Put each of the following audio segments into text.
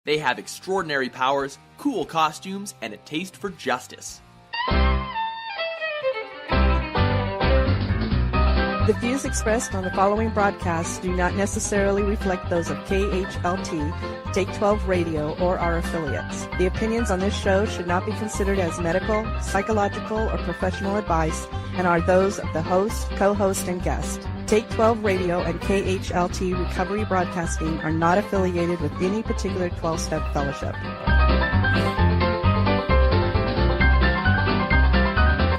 They have extraordinary powers, cool costumes, and a taste for justice. The views expressed on the following broadcasts do not necessarily reflect those of KHLT, Take 12 Radio, or our affiliates. The opinions on this show should not be considered as medical, psychological, or professional advice and are those of the host, co-host, and guest. Take 12 Radio and KHLT Recovery Broadcasting are not affiliated with any particular 12-step fellowship.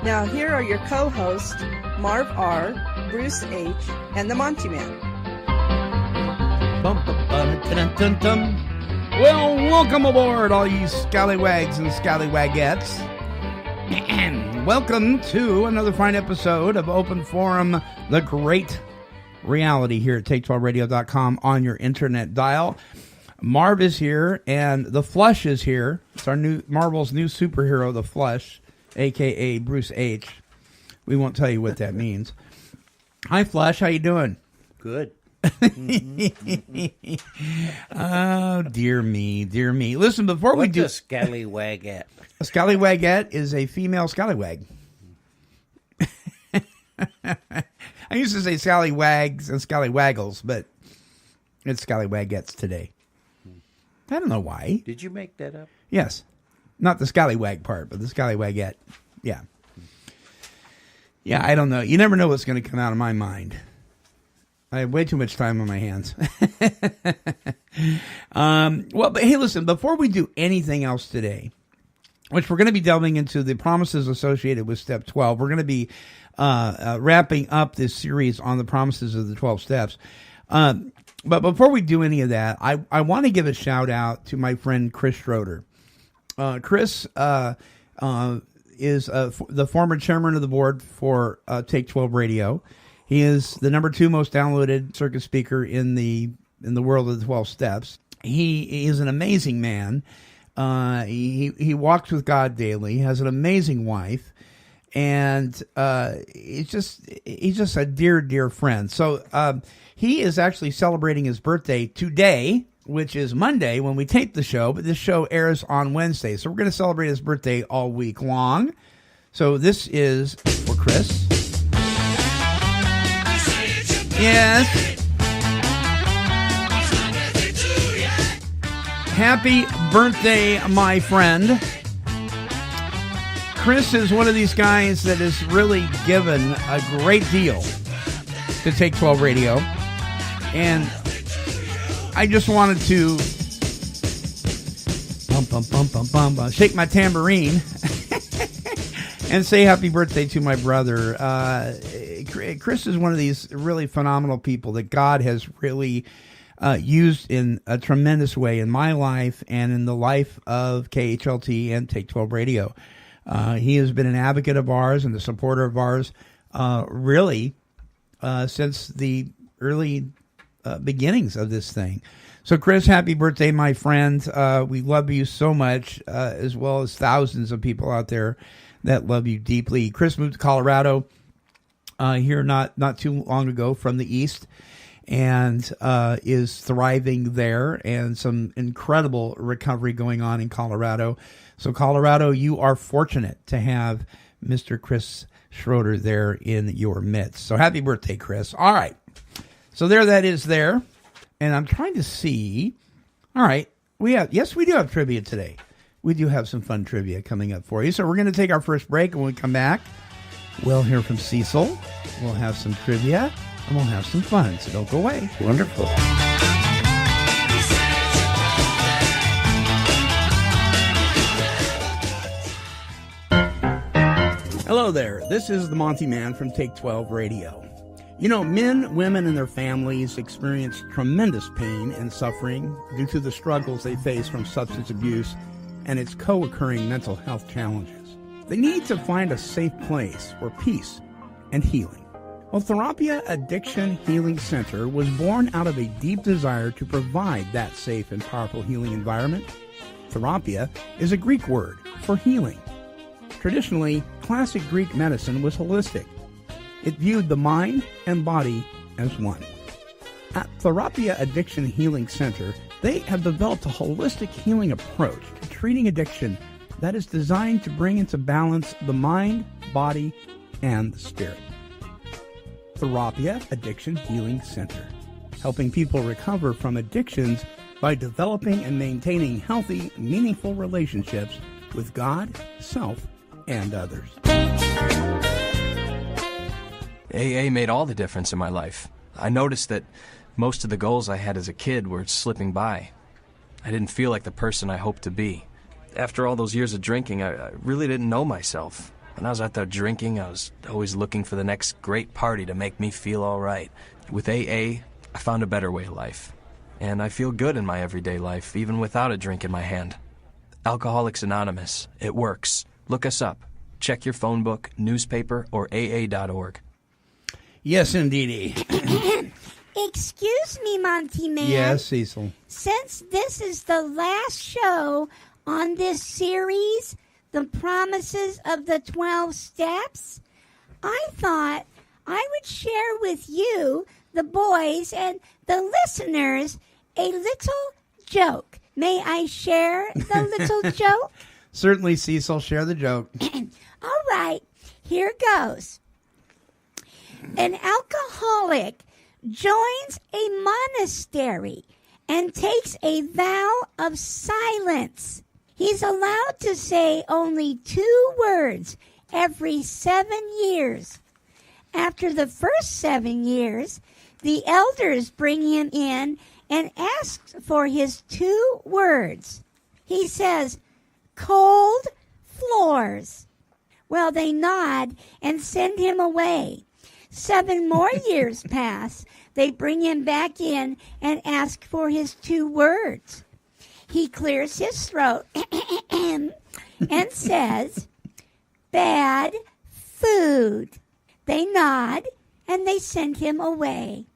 Now here are your co-hosts, Marv R., Bruce H., and the Monty Man. Well, welcome aboard, all you scallywags and scallywagettes. Welcome to another fine episode of Open Forum, the great reality here at Take12Radio.com on your internet dial. Marv is here, and the Flush is here. It's our new Marvel's new superhero, the Flush, a.k.a. Bruce H. We won't tell you what that means. Hi, Flush. How you doing? Good. Oh, dear me, dear me. Listen, before we do... What's a scallywagette? A scallywagette is a female scallywag. I used to say scallywags and scallywaggles, but it's scallywagettes today. I don't know why. Did you make that up? Yes. Not the scallywag part, but the scallywagette. Yeah. Yeah, I don't know. You never know what's going to come out of my mind. I have way too much time on my hands. Well, but hey, listen, before we do anything else today, which we're going to be delving into the promises associated with Step 12. We're going to be wrapping up this series on the promises of the 12 steps. But before we do any of that, I want to give a shout out to my friend Chris Schroeder. Chris is the former chairman of the board for Take 12 Radio. He is the number 2 most downloaded circuit speaker in the world of the 12 steps. He is an amazing man. He walks with God daily. He has an amazing wife, and he's just a dear friend. So he is actually celebrating his birthday today, which is Monday when we tape the show, but this show airs on Wednesday. So we're going to celebrate his birthday all week long. So this is for Chris. Yes. Happy birthday, my friend. Chris is one of these guys that has really given a great deal to Take 12 Radio. And I just wanted to shake my tambourine and say happy birthday to my brother. Chris is one of these really phenomenal people that God has really used in a tremendous way in my life and in the life of KHLT and Take 12 Radio. He has been an advocate of ours and a supporter of ours really since the early beginnings of this thing. So, Chris, happy birthday, my friend. We love you so much, as well as thousands of people out there that love you deeply. Chris moved to Colorado here not too long ago from the East, and is thriving there, and some incredible recovery going on in Colorado. So, Colorado, you are fortunate to have Mr. Chris Schroeder there in your midst. So, happy birthday, Chris. All right. So, there that is there. And I'm trying to see. All right. We do have trivia today. We do have some fun trivia coming up for you. So, we're going to take our first break, and when we come back, we'll hear from Cecil. We'll have some trivia, and we'll have some fun. So, don't go away. Wonderful. Hello there. This is the Monty Man from Take 12 Radio. You know, men, women, and their families experience tremendous pain and suffering due to the struggles they face from substance abuse and its co-occurring mental health challenges. They need to find a safe place for peace and healing. Well, Therapia Addiction Healing Center was born out of a deep desire to provide that safe and powerful healing environment. Therapia is a Greek word for healing. Traditionally, classic Greek medicine was holistic. It viewed the mind and body as one. At Therapia Addiction Healing Center, They have developed a holistic healing approach to treating addiction that is designed to bring into balance the mind, body, and the spirit. Therapia Addiction Healing Center, helping people recover from addictions by developing and maintaining healthy, meaningful relationships with God, self, and others. AA made all the difference in my life. I noticed that most of the goals I had as a kid were slipping by. I didn't feel like the person I hoped to be. After all those years of drinking, I really didn't know myself. When I was out there drinking, I was always looking for the next great party to make me feel all right. With AA, I found a better way of life. And I feel good in my everyday life, even without a drink in my hand. Alcoholics Anonymous. It works. Look us up. Check your phone book, newspaper, or AA.org. Yes, indeedy. Excuse me, Monty Man. Yes, Cecil. Since this is the last show on this series, The Promises of the 12 Steps, I thought I would share with you, the boys, and the listeners, a little joke. May I share the little joke? Certainly, Cecil. Share the joke. All right, here goes. An alcoholic joins a monastery and takes a vow of silence. He's allowed to say only 2 words every 7 years. After the first 7 years, the elders bring him in and ask for his 2 words. He says, "Cold floors." Well, they nod and send him away. 7 more years pass. They bring him back in and ask for his 2 words. He clears his throat and says, "Bad food." They nod and they send him away.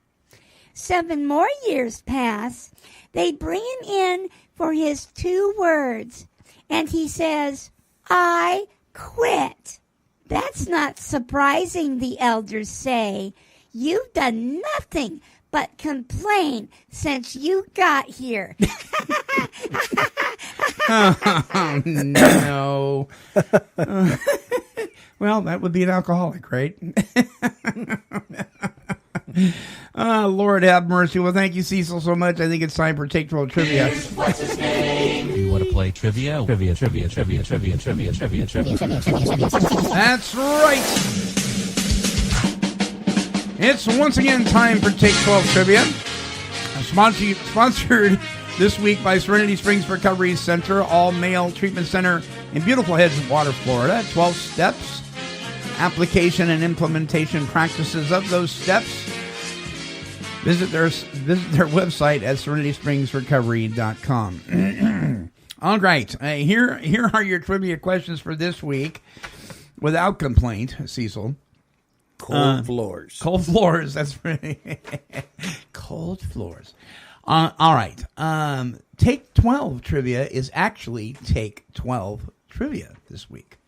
7 more years pass. They bring him in for his 2 words. And he says, "I quit." That's not surprising, the elders say. You've done nothing but complain since you got here. Oh, no. Well, that would be an alcoholic, right? Lord have mercy. Well, thank you, Cecil, so much. I think it's time for Take 12 Trivia. What's his name? You want to play trivia? Trivia. That's right. It's once again time for Take 12 Trivia. Sponsored this week by Serenity Springs Recovery Center, all-male treatment center in Beautiful Heads, Water, Florida. 12 steps, application and implementation practices of those steps. Visit their website at serenityspringsrecovery.com. All right, here are your trivia questions for this week. Without complaint, Cecil. Cold floors. Cold floors, that's right. Cold floors. All right. Take 12 trivia is actually Take 12 trivia this week.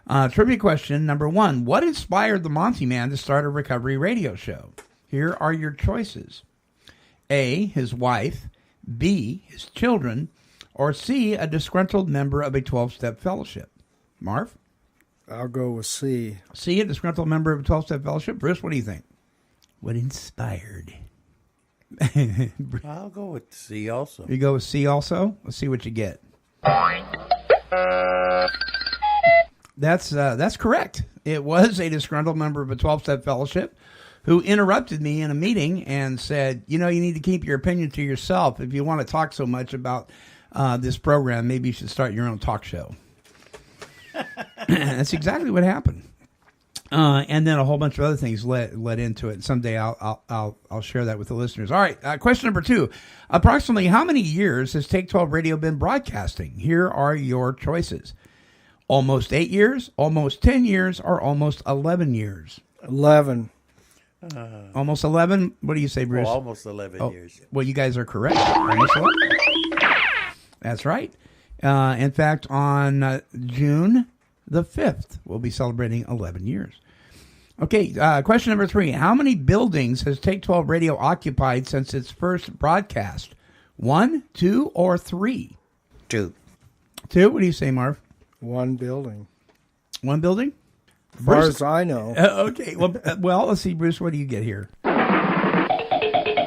Trivia question number 1. What inspired the Monty Man to start a recovery radio show? Here are your choices. A, his wife. B, his children. Or C, a disgruntled member of a 12-step fellowship. Marv? I'll go with C. C, a disgruntled member of a 12-step fellowship. Bruce, what do you think? What inspired? I'll go with C also. You go with C also? Let's see what you get. That's correct. It was a disgruntled member of a 12-step fellowship who interrupted me in a meeting and said, you need to keep your opinion to yourself. If you want to talk so much about this program, maybe you should start your own talk show. That's exactly what happened. And then a whole bunch of other things led into it. Someday I'll share that with the listeners. All right, question number 2. Approximately how many years has Take 12 Radio been broadcasting? Here are your choices. Almost 8 years, almost 10 years, or almost 11 years? 11. Almost 11? What do you say, Bruce? Almost 11 years. Well, you guys are correct. Almost 11. That's right. In fact, on June the 5th, we'll be celebrating 11 years. Okay, question number 3. How many buildings has Take 12 Radio occupied since its first broadcast? 1, 2, or 3? 2. 2? What do you say, Marv? One building. One building? As far as I know. Okay. Well, let's see, Bruce. What do you get here?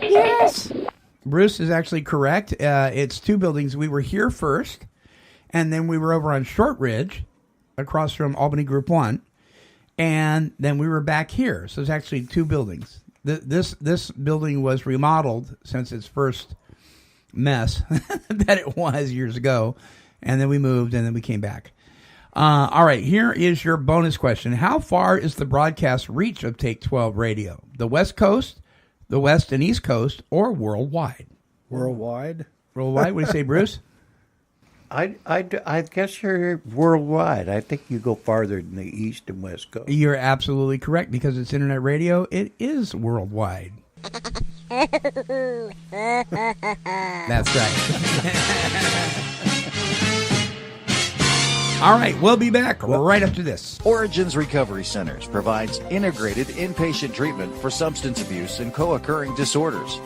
Yes. Bruce is actually correct. It's 2 buildings. We were here first, and then we were over on Short Ridge, across from Albany Group 1, and then we were back here. So it's actually 2 buildings. This building was remodeled since its first mess that it was years ago, and then we moved, and then we came back. All right, here is your bonus question. How far is the broadcast reach of Take 12 Radio? The West Coast, the West and East Coast, or worldwide? Worldwide? Worldwide? What do you say, Bruce? I guess you're worldwide. I think you go farther than the East and West Coast. You're absolutely correct. Because it's internet radio, it is worldwide. That's right. All right, we'll be back right after this. Origins Recovery Centers provides integrated inpatient treatment for substance abuse and co-occurring disorders.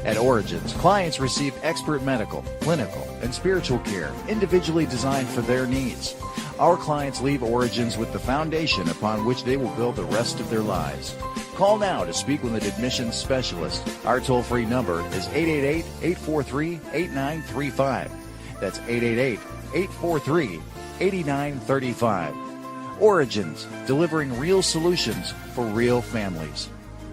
At Origins, clients receive expert medical, clinical, and spiritual care individually designed for their needs. Our clients leave Origins with the foundation upon which they will build the rest of their lives. Call now to speak with an admissions specialist. Our toll-free number is 888-843-8935. That's 888-843-8935. Origins, delivering real solutions for real families.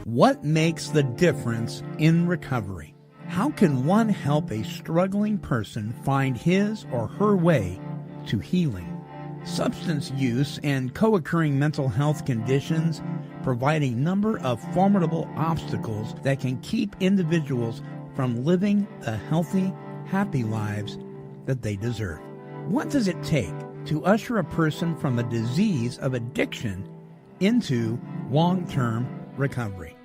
What makes the difference in recovery? How can one help a struggling person find his or her way to healing? Substance use and co-occurring mental health conditions provide a number of formidable obstacles that can keep individuals from living the healthy, happy lives that they deserve. What does it take to usher a person from a disease of addiction into long-term recovery?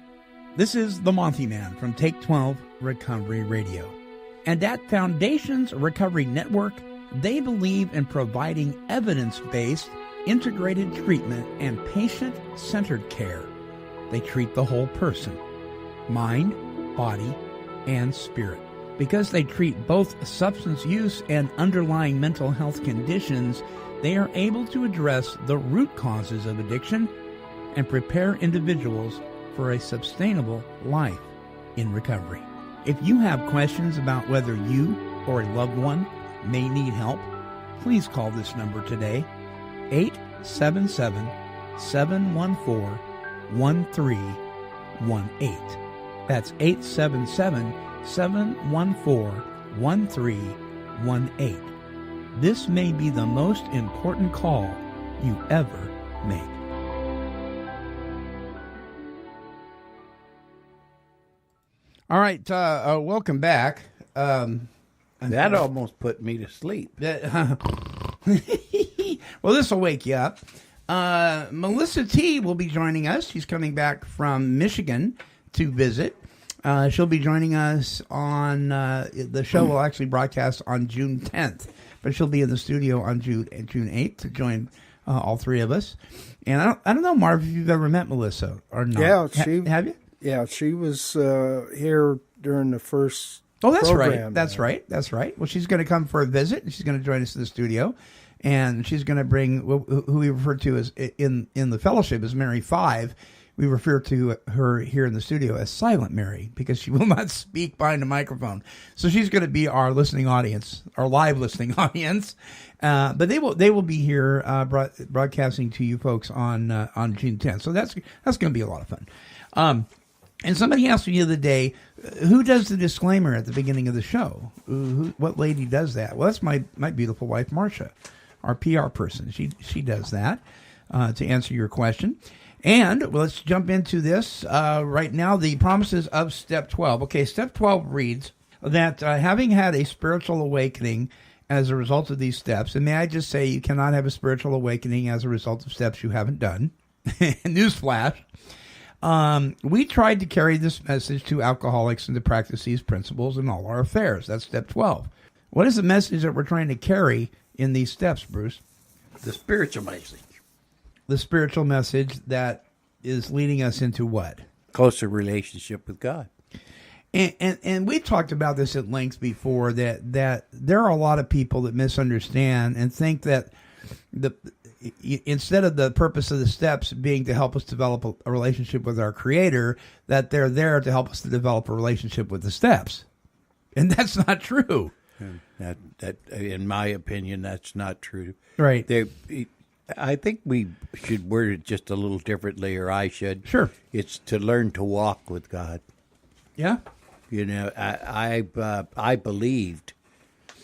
This is the Monty Man from Take 12 Recovery Radio. And at Foundations Recovery Network, they believe in providing evidence-based, integrated treatment and patient-centered care. They treat the whole person, mind, body, and spirit. Because they treat both substance use and underlying mental health conditions, they are able to address the root causes of addiction and prepare individuals for a sustainable life in recovery. If you have questions about whether you or a loved one may need help, please call this number today, 877-714-1318. That's 877-714-1318. This may be the most important call you ever make. All right, welcome back. That almost put me to sleep. Well, this will wake you up. Melissa T. will be joining us. She's coming back from Michigan to visit. She'll be joining us on the show will actually broadcast on June 10th, but she'll be in the studio on June 8th to join all 3 of us. And I don't know, Marv, if you've ever met Melissa or not. Yeah, have you? Yeah, she was here during the first. Oh, that's program. right. That's right. Well, she's going to come for a visit, and she's going to join us in the studio, and she's going to bring who we refer to as in the fellowship as Mary 5. We refer to her here in the studio as Silent Mary because she will not speak behind a microphone. So she's going to be our listening audience, our live listening audience. But they will be here broadcasting to you folks on June 10th. So that's going to be a lot of fun. And somebody asked me the other day, who does the disclaimer at the beginning of the show? What lady does that? Well, that's my beautiful wife, Marcia, our PR person. She does that to answer your question. And let's jump into this right now, the promises of Step 12. Okay, Step 12 reads that having had a spiritual awakening as a result of these steps, and may I just say you cannot have a spiritual awakening as a result of steps you haven't done. Newsflash. We tried to carry this message to alcoholics and to practice these principles in all our affairs. That's Step 12. What is the message that we're trying to carry in these steps, Bruce? The spiritual message. The spiritual message that is leading us into what? Closer relationship with God. And we've talked about this at length before, that there are a lot of people that misunderstand and think that instead of the purpose of the steps being to help us develop a relationship with our Creator, that they're there to help us to develop a relationship with the steps. And that's not true. That in my opinion, that's not true. Right. I think we should word it just a little differently, or I should. Sure. It's to learn to walk with God. Yeah. You know, I believed,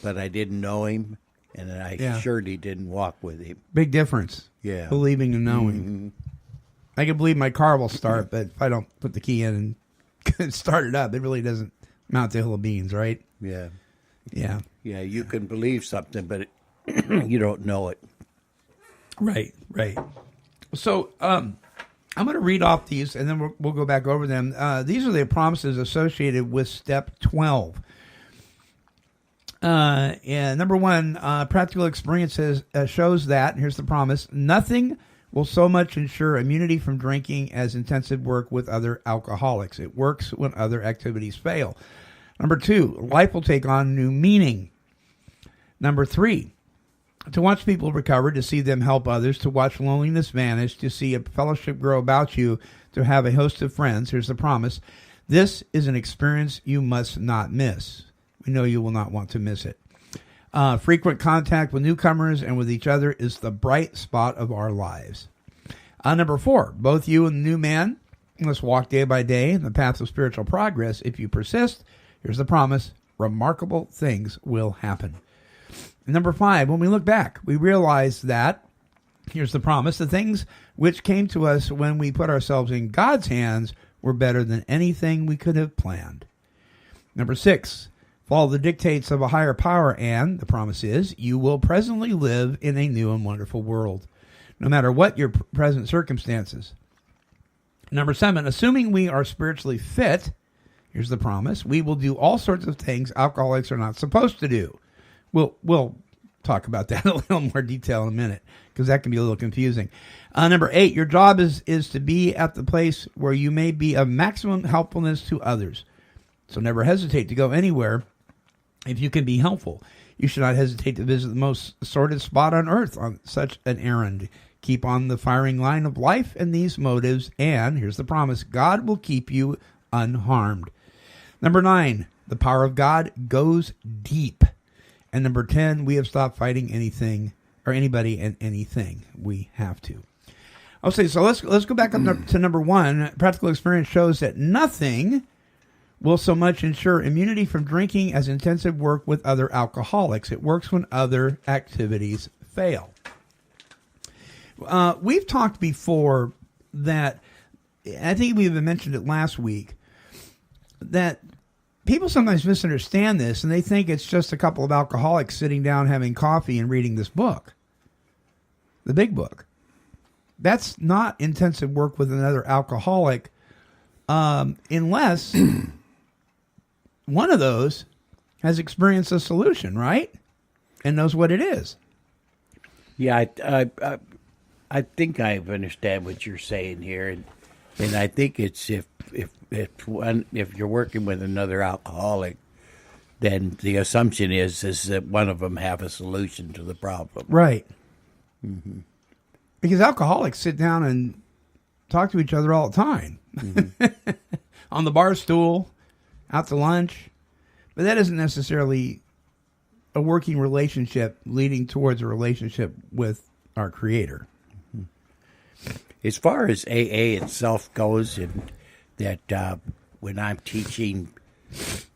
but I didn't know Him, and I surely didn't walk with Him. Big difference. Yeah. Believing and knowing. I can believe my car will start, but if I don't put the key in and start it up, it really doesn't mount to a hill of beans, right? Yeah. Yeah. Yeah, you can believe something, but you don't know it. Right. So I'm going to read off these, and then we'll go back over them. These are the promises associated with Step 12. And number 1, practical experience shows that, and here's the promise, nothing will so much ensure immunity from drinking as intensive work with other alcoholics. It works when other activities fail. Number 2, life will take on new meaning. Number 3, to watch people recover, to see them help others, to watch loneliness vanish, to see a fellowship grow about you, to have a host of friends. Here's the promise. This is an experience you must not miss. We know you will not want to miss it. Frequent contact with newcomers and with each other is the bright spot of our lives. Number 4, both you and the new man must walk day by day in the path of spiritual progress. If you persist, here's the promise, remarkable things will happen. And number 5, when we look back, we realize that, here's the promise, the things which came to us when we put ourselves in God's hands were better than anything we could have planned. Number 6, follow the dictates of a higher power, and the promise is you will presently live in a new and wonderful world, no matter what your present circumstances. Number 7, assuming we are spiritually fit, here's the promise, we will do all sorts of things alcoholics are not supposed to do. We'll talk about that in a little more detail in a minute, because that can be a little confusing. Number 8, your job is to be at the place where you may be of maximum helpfulness to others. So never hesitate to go anywhere if you can be helpful. You should not hesitate to visit the most sordid spot on earth on such an errand. Keep on the firing line of life and these motives, and here's the promise, God will keep you unharmed. Number 9, the power of God goes deep. And number 10, we have stopped fighting anything or anybody and anything. We have to. Okay, so let's go back up to number 1. Practical experience shows that nothing will so much ensure immunity from drinking as intensive work with other alcoholics. It works when other activities fail. We've talked before that, I think we even mentioned it last week, that people sometimes misunderstand this, and they think it's just a couple of alcoholics sitting down having coffee and reading this book, the big book. That's not intensive work with another alcoholic, unless one of those has experienced a solution, right? And knows what it is. Yeah, I think I understand what you're saying here, and I think it's if you're working with another alcoholic, then the assumption is that one of them have a solution to the problem. Right. Mm-hmm. Because alcoholics sit down and talk to each other all the time. Mm-hmm. On the bar stool, out to lunch. But that isn't necessarily a working relationship leading towards a relationship with our Creator. Mm-hmm. As far as AA itself goes, and that when I'm teaching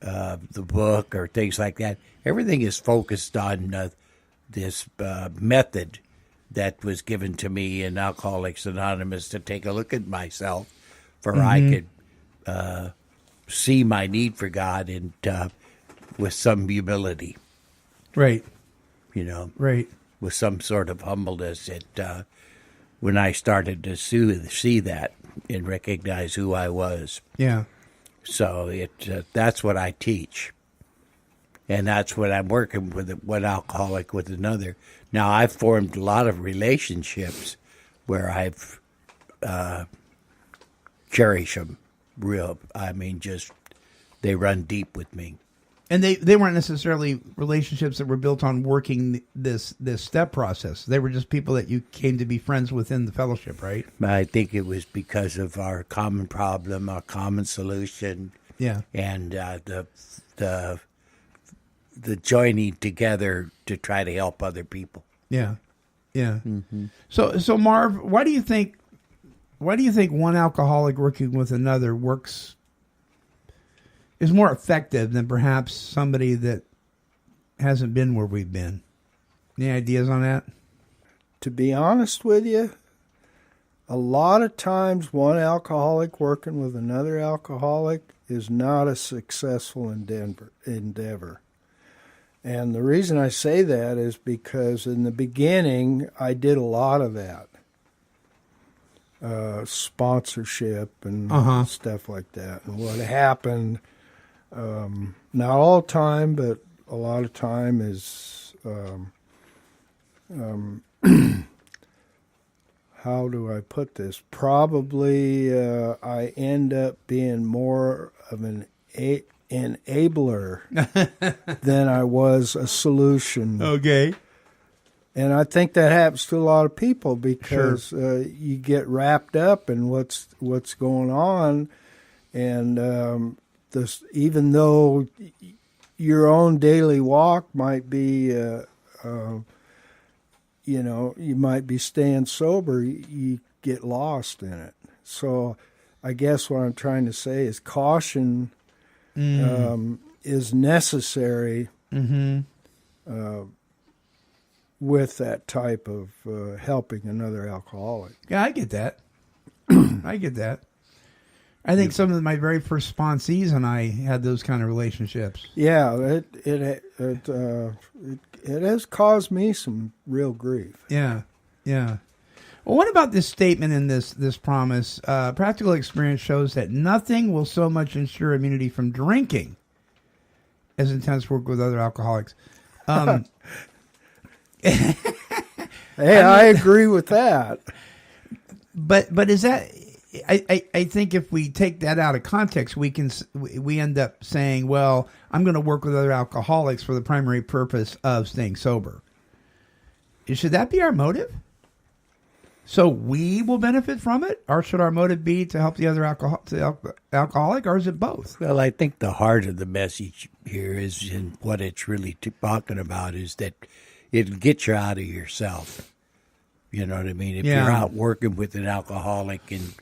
the book or things like that, everything is focused on this method that was given to me in Alcoholics Anonymous to take a look at myself, for I could see my need for God and with some humility. Right. You know. Right. With some sort of humbleness. When I started to see that and recognize who I was. Yeah. So that's what I teach. And that's what I'm working with, one alcoholic with another. Now, I've formed a lot of relationships where I've cherished them just they run deep with me. And they weren't necessarily relationships that were built on working this step process. They were just people that you came to be friends within the fellowship, right? I think it was because of our common problem, our common solution, Yeah. and the joining together to try to help other people. Yeah. Yeah. Mm-hmm. So Marv, why do you think one alcoholic working with another is more effective than perhaps somebody that hasn't been where we've been? Any ideas on that? To be honest with you, a lot of times one alcoholic working with another alcoholic is not a successful endeavor. And the reason I say that is because in the beginning, I did a lot of that. Sponsorship and stuff like that. And what happened, not all the time, but a lot of time is, how do I put this? Probably I end up being more of an enabler than I was a solution. Okay. And I think that happens to a lot of people because you get wrapped up in what's going on, and even though your own daily walk might be, you might be staying sober, you get lost in it. So I guess what I'm trying to say is caution is necessary. With that type of helping another alcoholic. Yeah, I get that. I get that. I think some of my very first sponsees and I had those kind of relationships. Yeah, it has caused me some real grief. Yeah, yeah. Well, what about this statement in this promise? Practical experience shows that nothing will so much ensure immunity from drinking as intense work with other alcoholics. Hey, I agree with that. But is that? I think if we take that out of context, we end up saying, well, I'm going to work with other alcoholics for the primary purpose of staying sober. Should that be our motive? So we will benefit from it, or should our motive be to help the other alcoholic, or is it both? Well, I think the heart of the message here is, in what it's really talking about, is that it'll get you out of yourself. You know what I mean? If you're out working with an alcoholic and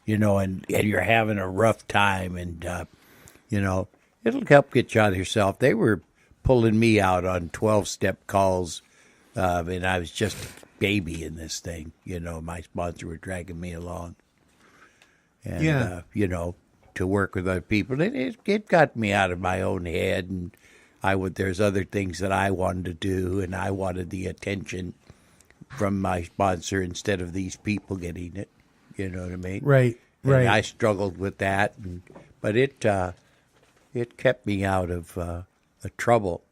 you're having a rough time and, it'll help get you out of yourself. They were pulling me out on 12-step calls, and I was just a baby in this thing. My sponsor were dragging me along. And, to work with other people. It got me out of my own head, and there's other things that I wanted to do, and I wanted the attention from my sponsor instead of these people getting it. You know what I mean? Right. And I struggled with that, but it kept me out of the trouble.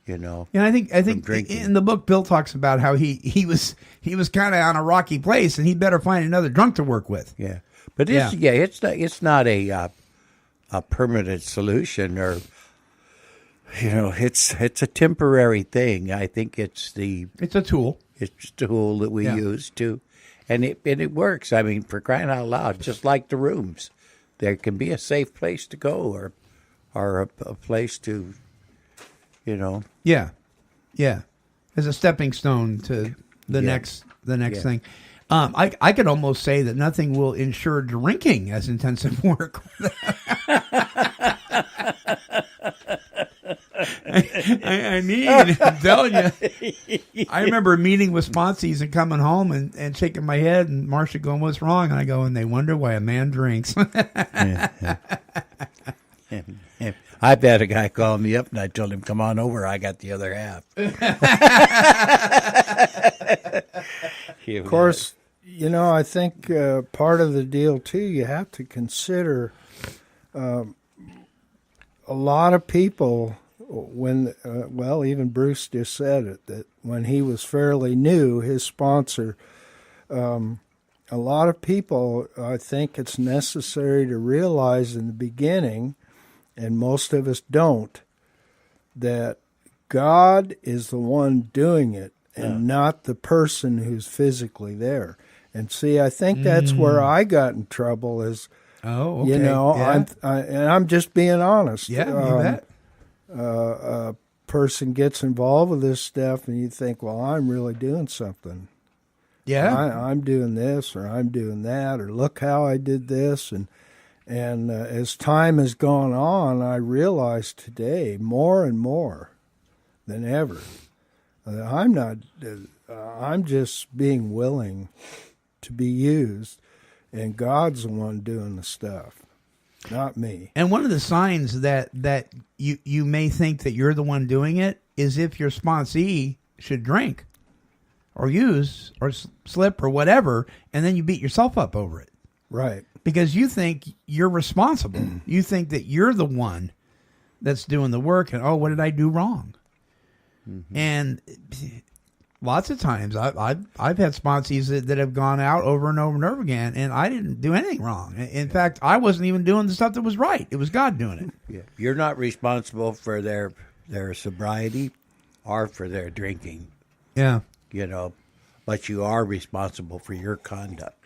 And I think in the book, Bill talks about how he was kind of on a rocky place, and he better find another drunk to work with. Yeah, but it's not a permanent solution, or it's a temporary thing. I think it's a tool. It's just a tool that we use to, and it works. I mean, for crying out loud, just like the rooms, there can be a safe place to go, or a place to, Yeah, as a stepping stone to the next thing. I could almost say that nothing will ensure drinking as intensive work. I'm telling you. I remember meeting with sponsees and coming home and shaking my head, and Marcia going, "What's wrong?" And I go, "And they wonder why a man drinks." I've had a guy call me up, and I told him, "Come on over. I got the other half." Of course, I think part of the deal, too, you have to consider a lot of people, when, even Bruce just said it, that when he was fairly new, his sponsor, a lot of people, I think it's necessary to realize in the beginning and most of us don't, that God is the one doing it and not the person who's physically there. And see, I think that's where I got in trouble is, Oh, okay. you know, Yeah. and I'm just being honest. Yeah, you bet. A person gets involved with this stuff and you think, well, I'm really doing something. Yeah. I'm doing this or I'm doing that or look how I did this. And as time has gone on, I realize today more and more than ever that I'm just being willing to be used, and God's the one doing the stuff, not me. And one of the signs that you may think that you're the one doing it is if your sponsee should drink or use or slip or whatever, and then you beat yourself up over it. Right. Because you think you're responsible. You think that you're the one that's doing the work, and, oh, what did I do wrong? Mm-hmm. And lots of times I've had sponsees that have gone out over and over and over again, and I didn't do anything wrong. In fact, I wasn't even doing the stuff that was right. It was God doing it. Yeah. You're not responsible for their sobriety or for their drinking, Yeah. you know, but you are responsible for your conduct.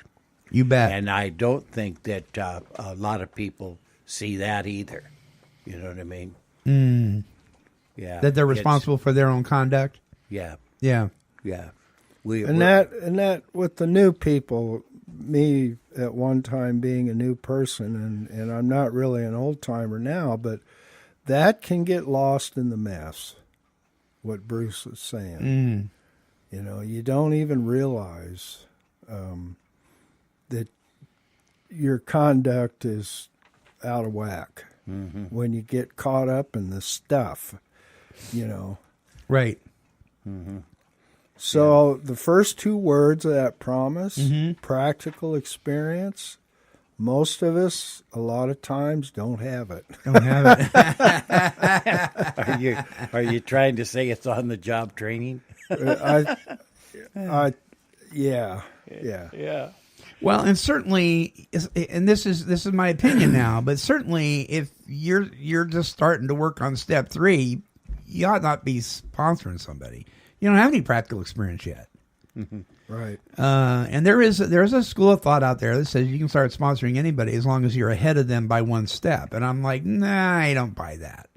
You bet. And I don't think that a lot of people see that either. You know what I mean? Mm. Yeah. That they're responsible for their own conduct. Yeah. Yeah. Yeah. And that with the new people, me at one time being a new person, and I'm not really an old timer now, but that can get lost in the mess. What Bruce was saying, you know, you don't even realize that your conduct is out of whack when you get caught up in the stuff, you know. Right. Mm-hmm. So the first two words of that promise, practical experience, most of us, a lot of times, don't have it. Don't have it. Are you trying to say it's on the job training? Yeah. Well, and certainly, and this is my opinion now, but certainly, if you're just starting to work on step 3, you ought not be sponsoring somebody. You don't have any practical experience yet. Right. And there's a school of thought out there that says you can start sponsoring anybody as long as you're ahead of them by one step. And I'm like, nah, I don't buy that.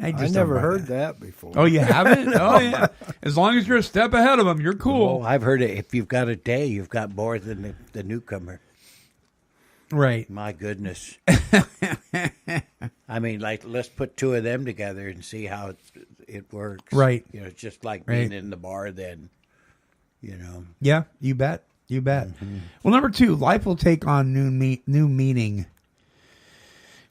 I never heard that before. Oh, you haven't? Oh, yeah. As long as you're a step ahead of them, you're cool. Well, I've heard it. If you've got a day, you've got more than the newcomer. Right. My goodness. I mean, like, let's put two of them together and see how it works. Right. You know, it's just like being in the bar then, you know. Yeah, you bet. You bet. Well, number 2, life will take on new meaning.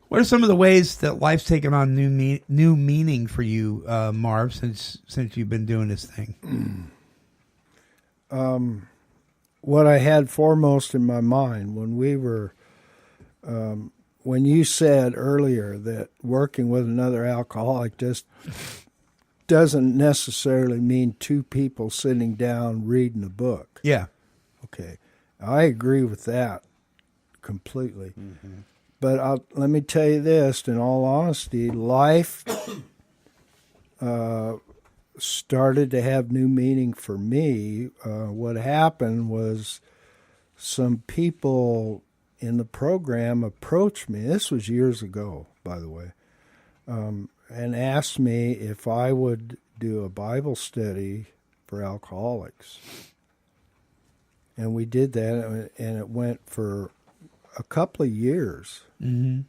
What are some of the ways that life's taken on new meaning for you, Marv, since you've been doing this thing? What I had foremost in my mind when we were, when you said earlier that working with another alcoholic just doesn't necessarily mean two people sitting down reading a book. Yeah. Okay. I agree with that completely. But let me tell you this, in all honesty, life started to have new meaning for me. What happened was some people in the program approached me. This was years ago, by the way, and asked me if I would do a Bible study for alcoholics. And we did that, and it went for a couple of years. And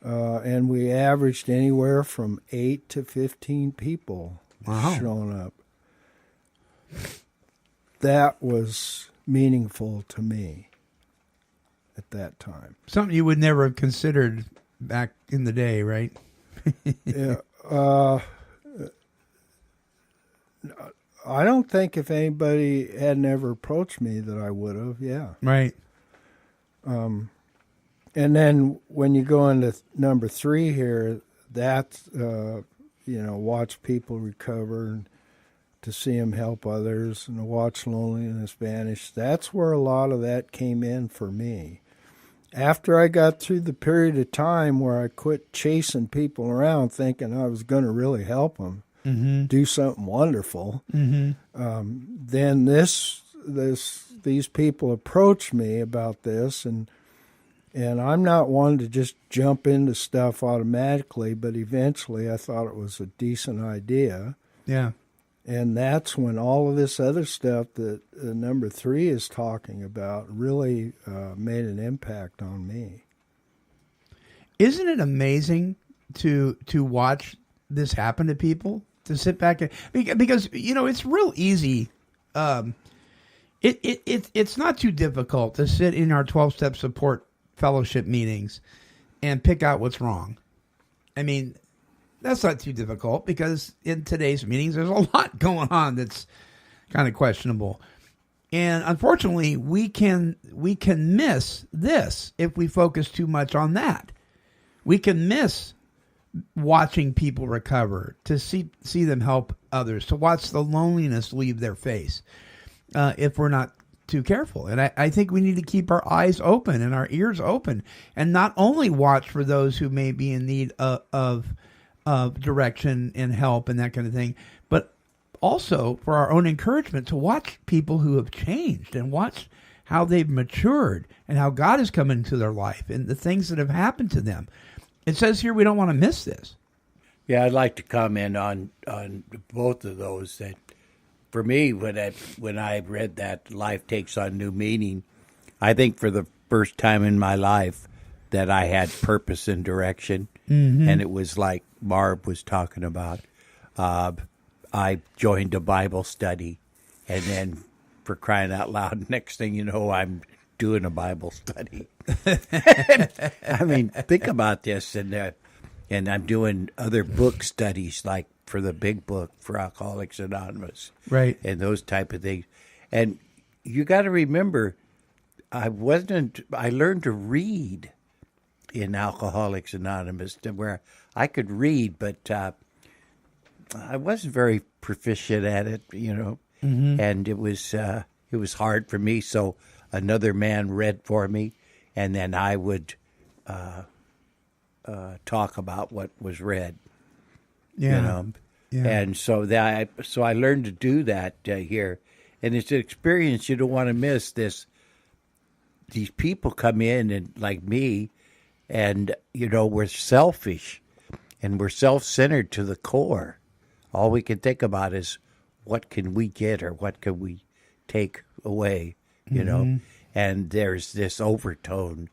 we averaged anywhere from 8 to 15 people showing up. That was meaningful to me at that time. Something you would never have considered back in the day, right? Yeah. I don't think if anybody had never approached me that I would have, yeah. Right. And then when you go into number 3 here, that's, watch people recover and to see them help others and to watch loneliness vanish. That's where a lot of that came in for me. after I got through the period of time where I quit chasing people around thinking I was going to really help them do something wonderful, then these people approached me about this, and I'm not one to just jump into stuff automatically, but eventually I thought it was a decent idea. Yeah. And that's when all of this other stuff that number 3 is talking about really made an impact on me. Isn't it amazing to watch this happen to people? To sit back and, because it's real easy. It's not too difficult to sit in our 12-step support fellowship meetings and pick out what's wrong. I mean, that's not too difficult because in today's meetings, there's a lot going on that's kind of questionable. And unfortunately, we can miss this if we focus too much on that. We can miss watching people recover, to see them help others, to watch the loneliness leave their face if we're not too careful. And I think we need to keep our eyes open and our ears open, and not only watch for those who may be in need of direction and help and that kind of thing, but also for our own encouragement to watch people who have changed and watch how they've matured and how God has come into their life and the things that have happened to them. It says here we don't want to miss this. Yeah, I'd like to comment on both of those. That for me, when I read that life takes on new meaning, I think for the first time in my life that I had purpose and direction, and it was like Barb was talking about. I joined a Bible study, and then, for crying out loud, next thing you know, I'm doing a Bible study. I mean, think about this, and I'm doing other book studies, like for the big book for Alcoholics Anonymous, right, and those type of things. And you got to remember, I learned to read in Alcoholics Anonymous, to where I could read, but I wasn't very proficient at it, and it was hard for me. So another man read for me, and then I would talk about what was read. Yeah. And so I learned to do that here, and it's an experience you don't want to miss. These people come in and like me, and we're selfish, and we're self-centered to the core. All we can think about is what can we get or what can we take away, And there's this overtone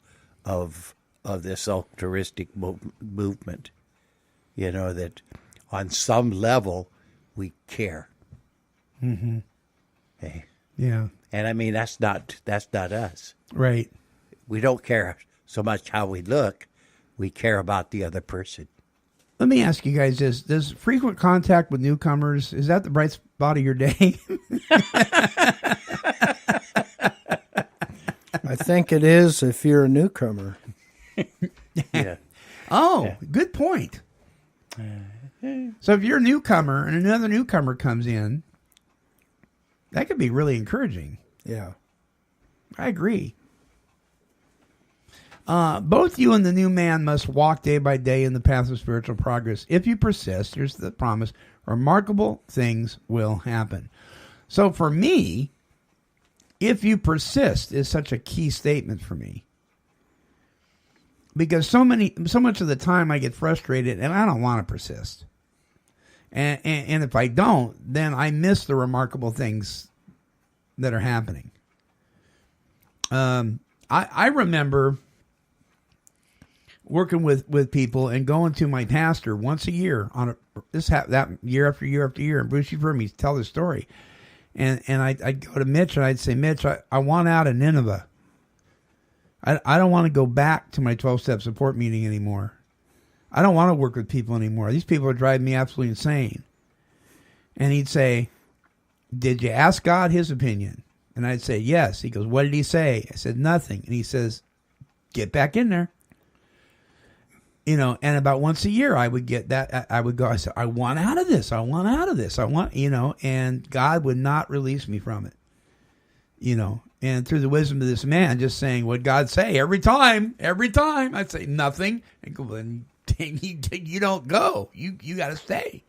of this altruistic movement, that on some level we care. Mm-hmm. Okay. Yeah. And I mean, that's not us. Right. We don't care so much how we look. We care about the other person. Let me ask you guys this. Does frequent contact with newcomers, is that the bright spot of your day? I think it is if you're a newcomer. Yeah. Oh, Yeah. Good point. So if you're a newcomer and another newcomer comes in, that could be really encouraging. Yeah. I agree. Both you and the new man must walk day by day in the path of spiritual progress. If you persist, here's the promise, remarkable things will happen. So for me, if you persist is such a key statement for me. Because so much of the time I get frustrated and I don't want to persist. And if I don't, then I miss the remarkable things that are happening. I remember working with people and going to my pastor once a year on that year after year after year. And Bruce, you've heard me tell this story. And I'd go to Mitch and I'd say, Mitch, I want out of Nineveh. I don't want to go back to my 12-step support meeting anymore. I don't want to work with people anymore. These people are driving me absolutely insane. And he'd say, did you ask God his opinion? And I'd say, yes. He goes, what did he say? I said, nothing. And he says, get back in there. And about once a year I would get that. I would go, I said, I want out of this. I want out of this. I want, and God would not release me from it. And through the wisdom of this man, just saying what God say every time, I'd say nothing. And go, then you don't go. You got to stay.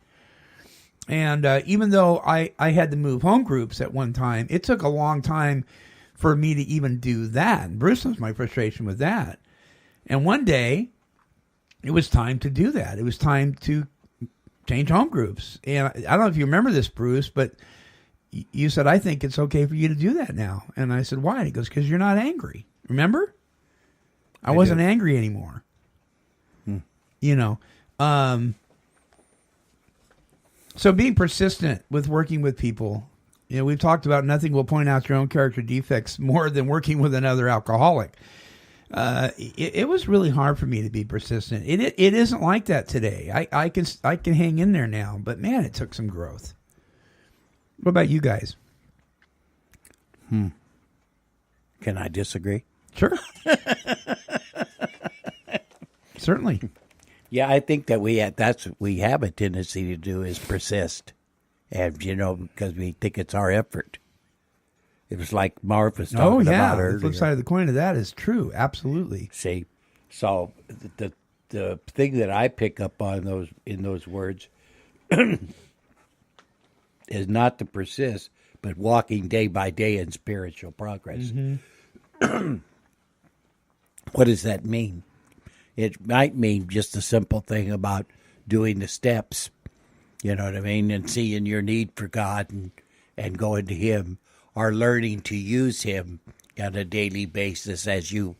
And even though I had to move home groups at one time, it took a long time for me to even do that. And Bruce knows my frustration with that. And one day, it was time to do that. It was time to change home groups. And I don't know if you remember this, Bruce, but you said, I think it's okay for you to do that now. And I said, why? And he goes, because you're not angry. Remember? I wasn't angry anymore. You know. So being persistent with working with people, you know, we've talked about nothing will point out your own character defects more than working with another alcoholic. It was really hard for me to be persistent. It isn't like that today. I can hang in there now, but man, it took some growth. What about you guys? Can I disagree? Sure. Certainly. Yeah, I think that that's what we have a tendency to do is persist. And, you know, because we think it's our effort. It was like Marv was talking about earlier. The flip side of the coin of that is true. Absolutely. See, so the thing that I pick up on in those words is not to persist, but walking day by day in spiritual progress. Mm-hmm. What does that mean? It might mean just a simple thing about doing the steps, you know what I mean, and seeing your need for God and going to Him, or learning to use Him on a daily basis as you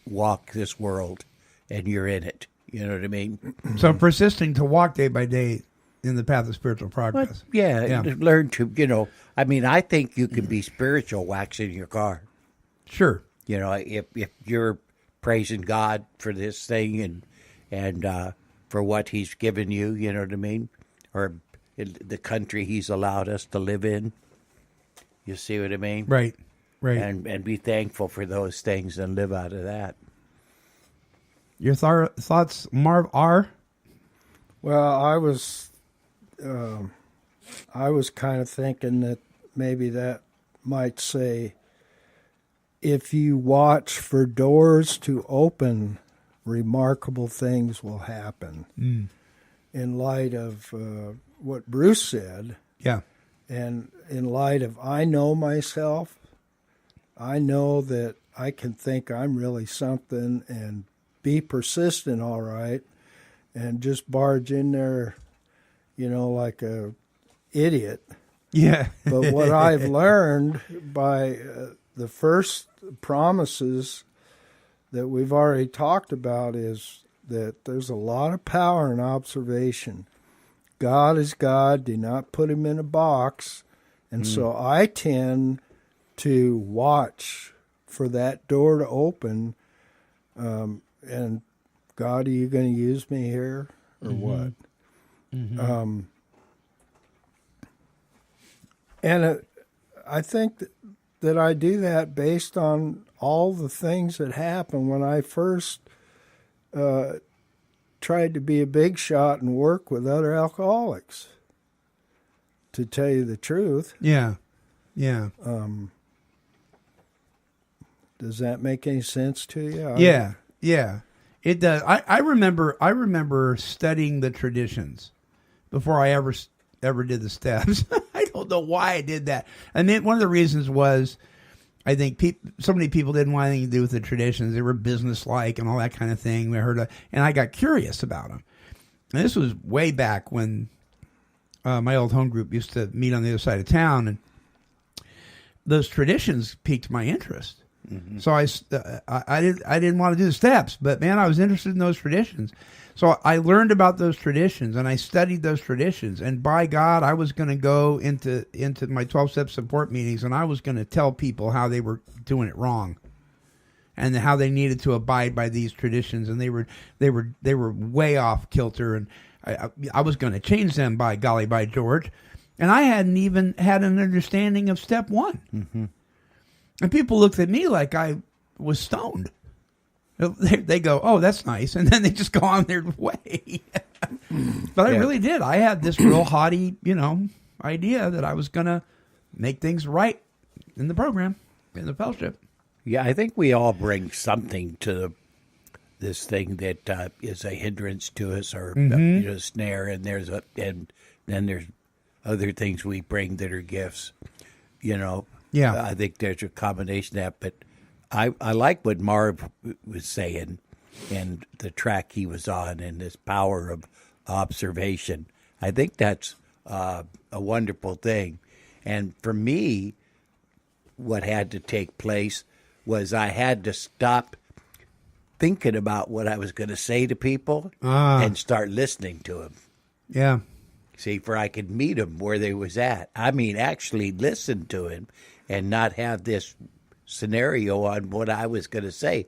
walk this world and you're in it. You know what I mean? So persisting to walk day by day in the path of spiritual progress. Learn to, you know, I mean, I think you can be spiritual waxing your car. Sure. You know, if you're praising God for this thing and for what He's given you, you know what I mean? Or the country He's allowed us to live in. You see what I mean? Right. And be thankful for those things and live out of that. Your thoughts, Marv, are? Well, I was kind of thinking that maybe that might say, if you watch for doors to open, remarkable things will happen. In light of what Bruce said. Yeah. And in light of, I know myself, I know that I can think I'm really something and be persistent, all right, and just barge in there, you know, like a idiot. Yeah. But what I've learned by the first promises that we've already talked about is that there's a lot of power in observation. God is God. Do not put Him in a box. And so I tend to watch for that door to open. And God, are you going to use me here or what? Mm-hmm. I think that I do that based on all the things that happened when I first tried to be a big shot and work with other alcoholics, to tell you the truth. Yeah. Does that make any sense to you? Yeah. It does. I remember studying the traditions before I ever did the steps. I don't know why I did that. I mean, one of the reasons was I think so many people didn't want anything to do with the traditions. They were business-like and all that kind of thing. And I got curious about them. And this was way back when my old home group used to meet on the other side of town, and those traditions piqued my interest. Mm-hmm. So I didn't want to do the steps, but man, I was interested in those traditions. So I learned about those traditions and I studied those traditions. And by God, I was going to go into my 12-step support meetings, and I was going to tell people how they were doing it wrong, and how they needed to abide by these traditions, and they were way off kilter, and I was going to change them, by golly, by George. And I hadn't even had an understanding of step one. Mm-hmm. And people looked at me like I was stoned. They go, oh, that's nice. And then they just go on their way. But I really did. I had this real haughty, idea that I was going to make things right in the program. in the fellowship. Yeah, I think we all bring something to this thing that is a hindrance to us, or a snare. And and then there's other things we bring that are gifts. Yeah. I think there's a combination of that. But I like what Marv was saying, and the track he was on, and this power of observation. I think that's a wonderful thing. And for me, what had to take place was I had to stop thinking about what I was going to say to people and start listening to them. Yeah. See, for I could meet them where they was at. I mean, actually listen to him and not have this scenario on what I was going to say.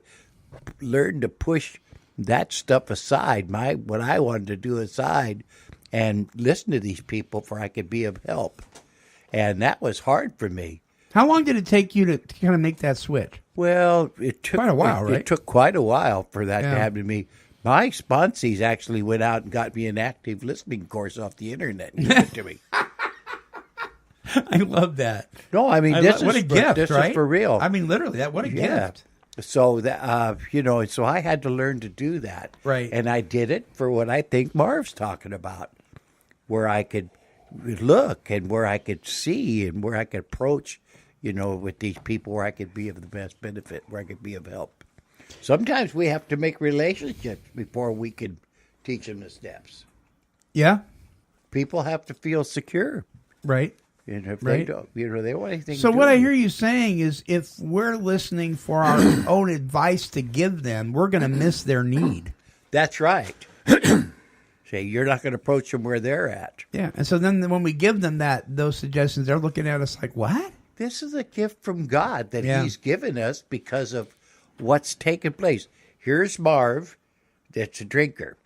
Learn to push that stuff aside, what I wanted to do aside, and listen to these people for I could be of help. And that was hard for me. How long did it take you to kind of make that switch? Well, it took quite a while, right? It took quite a while for that to happen to me. My sponsees actually went out and got me an active listening course off the internet and gave it to me. I love that. No, I mean, what a gift, this right? is for real. I mean, literally, what a gift. So that so I had to learn to do that, right? And I did it for what I think Marv's talking about, where I could look and where I could see and where I could approach, with these people, where I could be of the best benefit, where I could be of help. Sometimes we have to make relationships before we can teach them the steps. Yeah, people have to feel secure, right? And if they don't, they don't want anything. So what I hear you saying is, if we're listening for our own advice to give them, we're going to miss their need. That's right. Say you're not going to approach them where they're at. Yeah, and so then when we give them those suggestions, they're looking at us like, "What? This is a gift from God that He's given us because of what's taken place." Here's Marv, that's a drinker,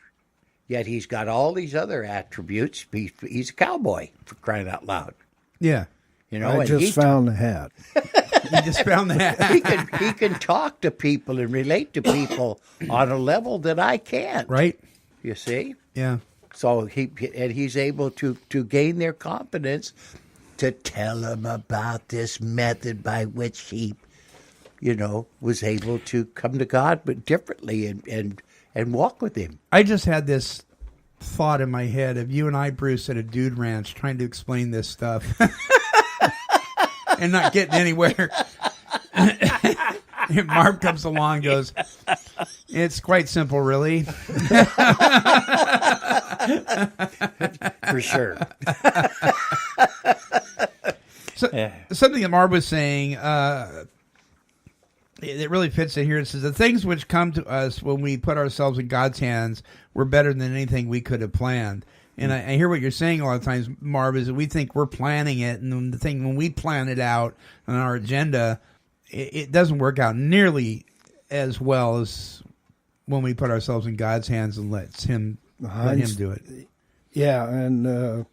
yet he's got all these other attributes. He's a cowboy, for crying out loud. Yeah. I just found the hat. You just found the hat. He can talk to people and relate to people on a level that I can't. Right. You see? Yeah. So he's able to gain their confidence to tell them about this method by which he, was able to come to God, but differently and walk with Him. I just had this thought in my head of you and I, Bruce, at a dude ranch trying to explain this stuff and not getting anywhere. And Marv comes along and goes, "It's quite simple, really." For sure. Something that Marv was saying, it really fits in here. It says, the things which come to us when we put ourselves in God's hands were better than anything we could have planned. And I hear what you're saying a lot of times, Marv, is that we think we're planning it. And the thing, when we plan it out on our agenda, it doesn't work out nearly as well as when we put ourselves in God's hands and let him do it. Yeah, and the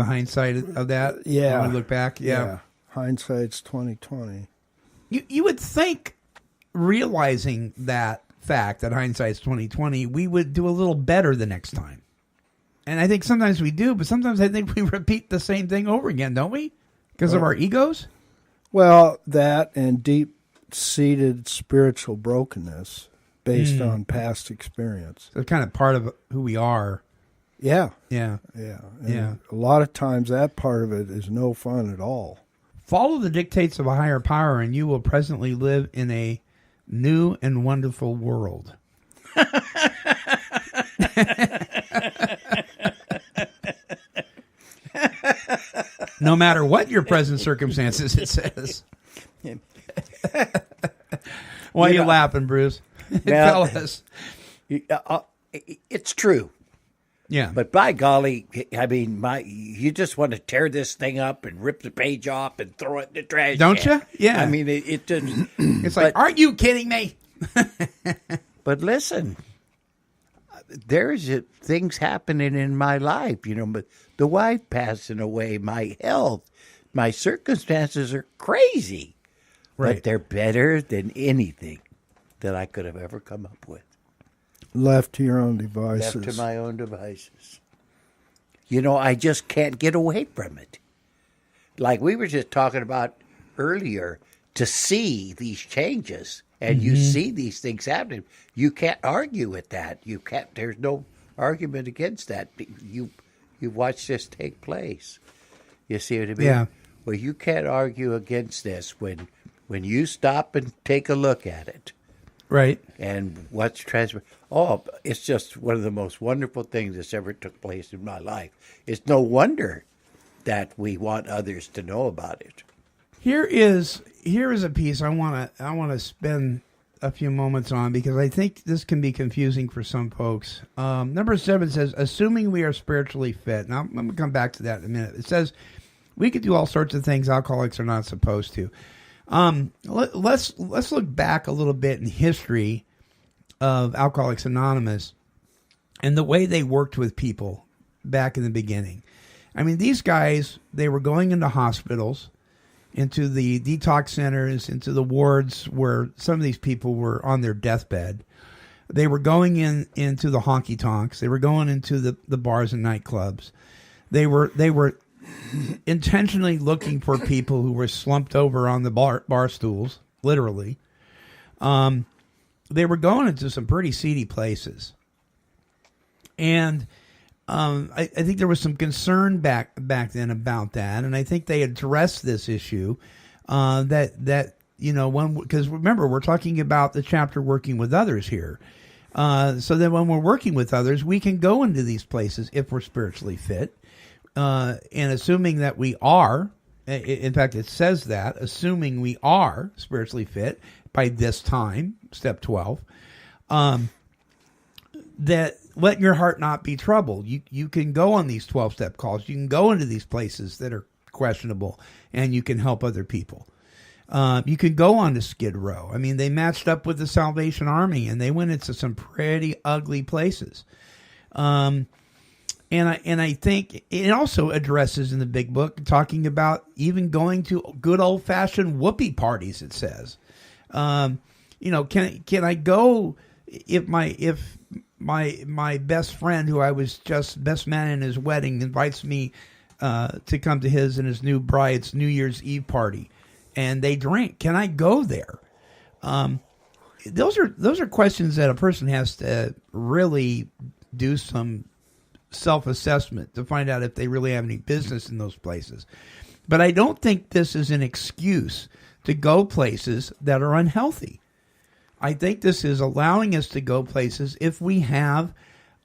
hindsight of that. Yeah, when we look back. Yeah, hindsight's 20/20. You would think, realizing that fact that hindsight's 20/20, we would do a little better the next time. And I think sometimes we do, but sometimes I think we repeat the same thing over again, don't we? Because of our egos. Well, that and deep-seated spiritual brokenness based on past experience. So it's kind of part of who we are. Yeah. Yeah. Yeah. And a lot of times that part of it is no fun at all. Follow the dictates of a higher power, and you will presently live in a new and wonderful world. No matter what your present circumstances, it says. Why are you laughing, Bruce? Tell us. It's true. Yeah. But by golly, I mean, you just want to tear this thing up and rip the page off and throw it in the trash. Don't you? Yeah. I mean, it just... It's like, aren't you kidding me? But listen, there's things happening in my life, but the wife passing away, my health, my circumstances are crazy. Right. But they're better than anything that I could have ever come up with. Left to your own devices. Left to my own devices. I just can't get away from it. Like we were just talking about earlier, to see these changes and you see these things happening, you can't argue with that. You can't. There's no argument against that. You watch this take place. You see what I mean? Yeah. Well, you can't argue against this when you stop and take a look at it. Right. And what's transferred. Oh, it's just one of the most wonderful things that's ever took place in my life. It's no wonder that we want others to know about it. Here is a piece I want to spend a few moments on, because I think this can be confusing for some folks. Number 7 says, assuming we are spiritually fit. Now, I'm going to come back to that in a minute. It says we could do all sorts of things alcoholics are not supposed to. Let's look back a little bit in history of Alcoholics Anonymous and the way they worked with people back in the beginning. I mean, these guys, they were going into hospitals, into the detox centers, into the wards where some of these people were on their deathbed. They were going into the honky tonks. They were going into the bars and nightclubs. They were intentionally looking for people who were slumped over on the bar stools, literally. They were going into some pretty seedy places. And I think there was some concern back then about that, and I think they addressed this issue. That because remember, we're talking about the chapter working with others here. So that when we're working with others, we can go into these places if we're spiritually fit, and assuming that we are. In fact, it says that assuming we are spiritually fit by this time, step 12. That let your heart not be troubled. You can go on these 12-step calls. You can go into these places that are questionable, and you can help other people. You can go on to Skid Row. I mean, they matched up with the Salvation Army, and they went into some pretty ugly places. And I think it also addresses in the big book, talking about even going to good old-fashioned whoopee parties, it says. Can I go if my best friend, who I was just best man in his wedding, invites me to come to his and his new bride's New Year's Eve party, and they drink, can I go there? Those are questions that a person has to really do some self-assessment to find out if they really have any business in those places. But I don't think this is an excuse to go places that are unhealthy. I think this is allowing us to go places if we have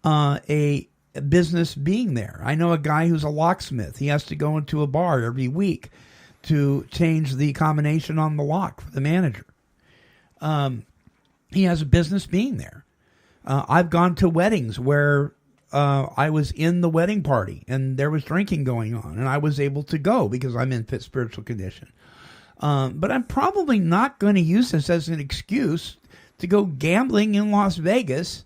a business being there. I know a guy who's a locksmith. He has to go into a bar every week to change the combination on the lock for the manager. He has a business being there. I've gone to weddings where I was in the wedding party and there was drinking going on, and I was able to go because I'm in fit spiritual condition. But I'm probably not going to use this as an excuse to go gambling in Las Vegas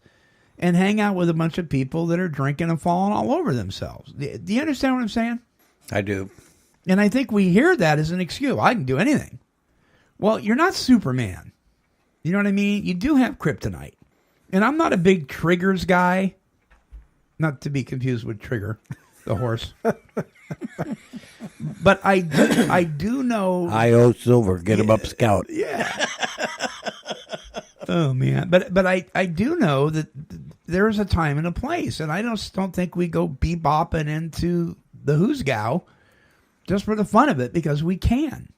and hang out with a bunch of people that are drinking and falling all over themselves. Do you understand what I'm saying? I do. And I think we hear that as an excuse. I can do anything. Well, you're not Superman. You know what I mean? You do have kryptonite. And I'm not a big triggers guy. Not to be confused with Trigger, the horse. But I do know. I.O. Silver, get him up, Scout. Yeah. Oh man, but I do know that there is a time and a place, and I don't think we go bebopping into the Hoosgow just for the fun of it, because we can.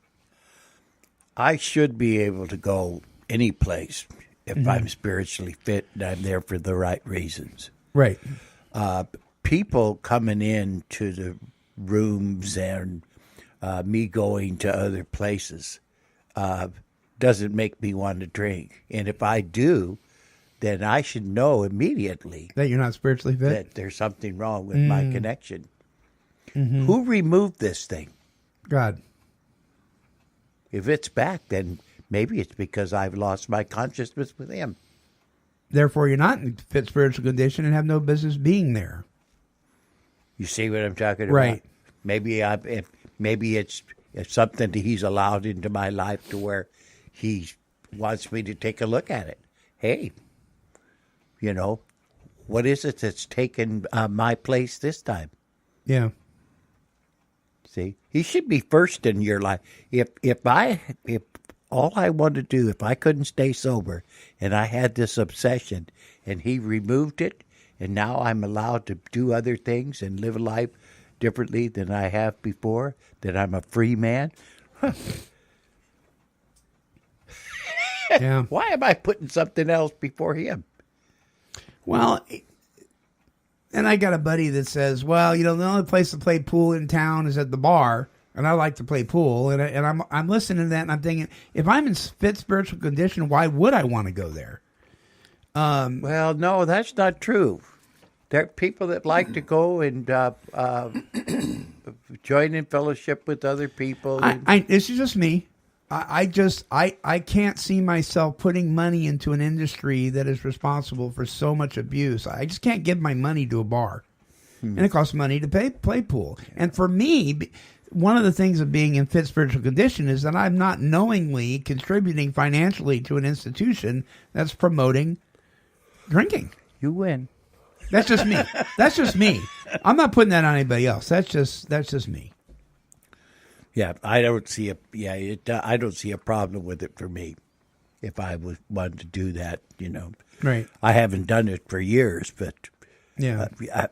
I should be able to go any place if I'm spiritually fit and I'm there for the right reasons. Right. People coming in to the rooms and me going to other places doesn't make me want to drink. And if I do, then I should know immediately that you're not spiritually fit, that there's something wrong with my connection. Mm-hmm. Who removed this thing? God. If it's back, then maybe it's because I've lost my consciousness with him. Therefore, you're not in fit spiritual condition and have no business being there. You see what I'm talking about? Right. Maybe it's something that he's allowed into my life to where he wants me to take a look at it. Hey, what is it that's taken my place this time? Yeah. See, he should be first in your life. If all I wanted to do, if I couldn't stay sober, and I had this obsession, and he removed it, and now I'm allowed to do other things and live a life differently than I have before, that I'm a free man. Yeah. Why am I putting something else before him? Well, and I got a buddy that says, well, the only place to play pool in town is at the bar, and I like to play pool. And I'm listening to that, and I'm thinking, if I'm in fit spiritual condition, why would I want to go there? Well, no, that's not true. There are people that like to go and join in fellowship with other people. This is just me. I can't see myself putting money into an industry that is responsible for so much abuse. I just can't give my money to a bar. And it costs money to play pool. And for me, one of the things of being in fit spiritual condition is that I'm not knowingly contributing financially to an institution that's promoting drinking. You win. That's just me. That's just me. I'm not putting that on anybody else. That's just me. Yeah, I don't see I don't see a problem with it for me. If I wanted to do that, Right. I haven't done it for years, but Yeah.